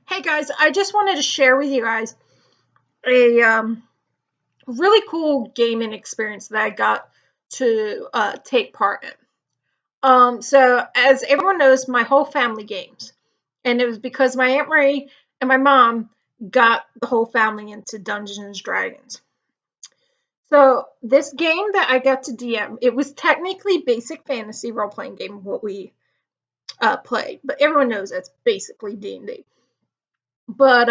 Hey guys, I just wanted to share with you guys a really cool gaming experience that I got to take part in. So as everyone knows, my whole family games, and it was because my Aunt Marie and my mom got the whole family into Dungeons and Dragons. So this game that I got to DM, it was technically basic fantasy role playing game what we played, but everyone knows that's basically D&D. But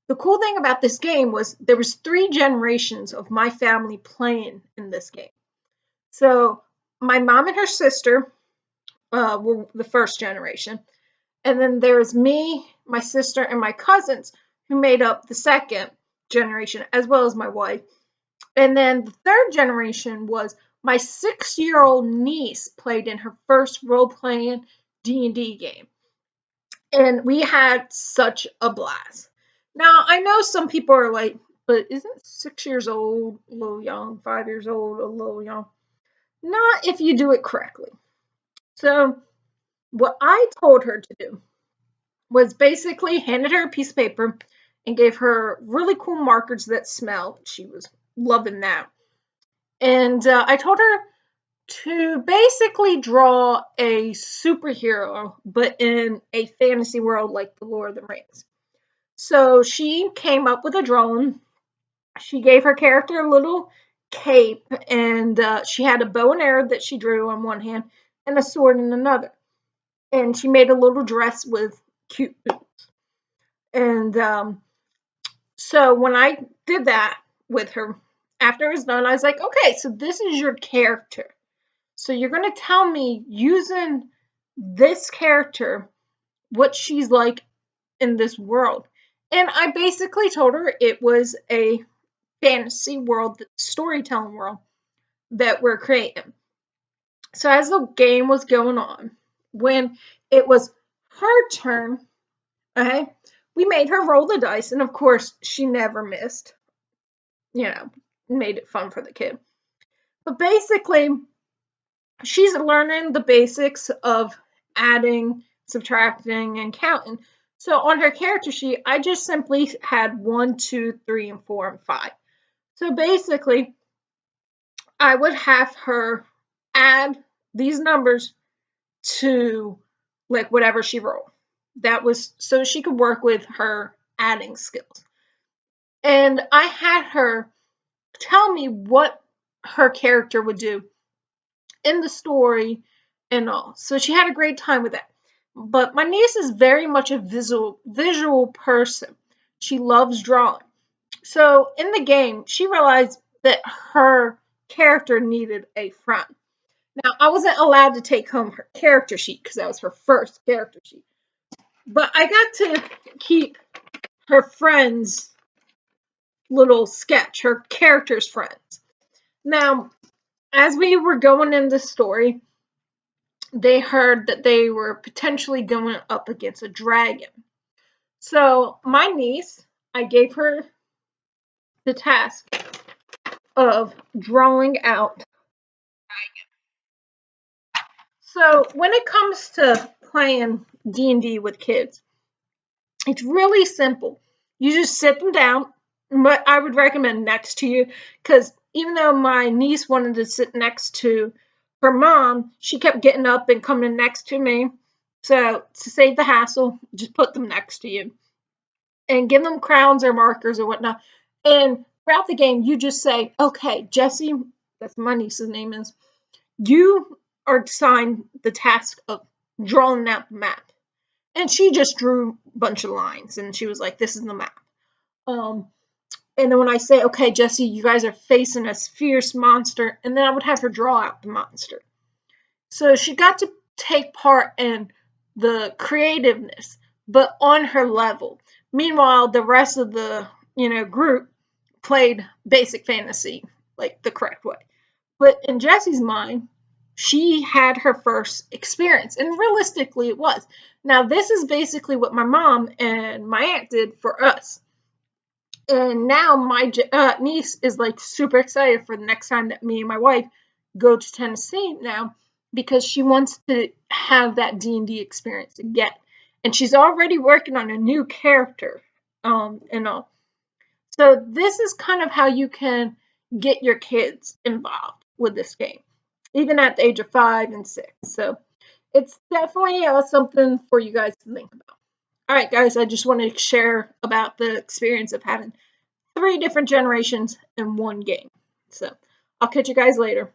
the cool thing about this game was there was 3 generations of my family playing in this game. So my mom and her sister were the first generation, and then there's me, my sister, and my cousins who made up the second generation, as well as my wife. And then the third generation was my 6-year-old niece played in her first role-playing D&D game, and we had such a blast. Now, I know some people are like, but isn't 6 years old a little young, 5 years old a little young? Not if you do it correctly. So, what I told her to do was basically handed her a piece of paper and gave her really cool markers that smell. She was loving that. And I told her to basically draw a superhero, but in a fantasy world like the Lord of the Rings. So she came up with a drawing. She gave her character a little cape, and she had a bow and arrow that she drew on one hand and a sword in another. And she made a little dress with cute boots. And so when I did that with her, after it was done, I was like, okay, so this is your character. So you're going to tell me using this character what she's like in this world. And I basically told her it was a fantasy world, storytelling world that we're creating. So as the game was going on, when it was her turn, okay, we made her roll the dice, and of course she never missed. You know, made it fun for the kid. But basically, she's learning the basics of adding, subtracting, and counting. So on her character sheet, I just simply had 1, 2, 3, and 4, and 5. So basically, I would have her add these numbers to like whatever she rolled. That was so she could work with her adding skills. And I had her tell me what her character would do in the story and all. So she had a great time with that. But my niece is very much a visual person. She loves drawing. So in the game, she realized that her character needed a friend. Now, I wasn't allowed to take home her character sheet because that was her first character sheet. But I got to keep her friend's little sketch, her character's friends. Now, as we were going in the story, they heard that they were potentially going up against a dragon. So, my niece, I gave her the task of drawing out. So, when it comes to playing D&D with kids, it's really simple. You just sit them down, but I would recommend next to you because even though my niece wanted to sit next to her mom, she kept getting up and coming next to me. So to save the hassle, just put them next to you and give them crowns or markers or whatnot. And throughout the game, you just say, okay, Jessie, that's my niece's name is, you are assigned the task of drawing out the map. And she just drew a bunch of lines and she was like, this is the map. Um, and then when I say, okay, Jessie, you guys are facing a fierce monster, and then I would have her draw out the monster. So she got to take part in the creativeness, but on her level. Meanwhile, the rest of the, group played basic fantasy like the correct way. But in Jessie's mind, she had her first experience, and realistically it was. Now, this is basically what my mom and my aunt did for us. And now my niece is like super excited for the next time that me and my wife go to Tennessee now because she wants to have that D&D experience again. and she's already working on a new character, and all. So this is kind of how you can get your kids involved with this game, even at the age of 5 and 6. So it's definitely something for you guys to think about. All right, guys, I just wanted to share about the experience of having 3 different generations in one game. So I'll catch you guys later.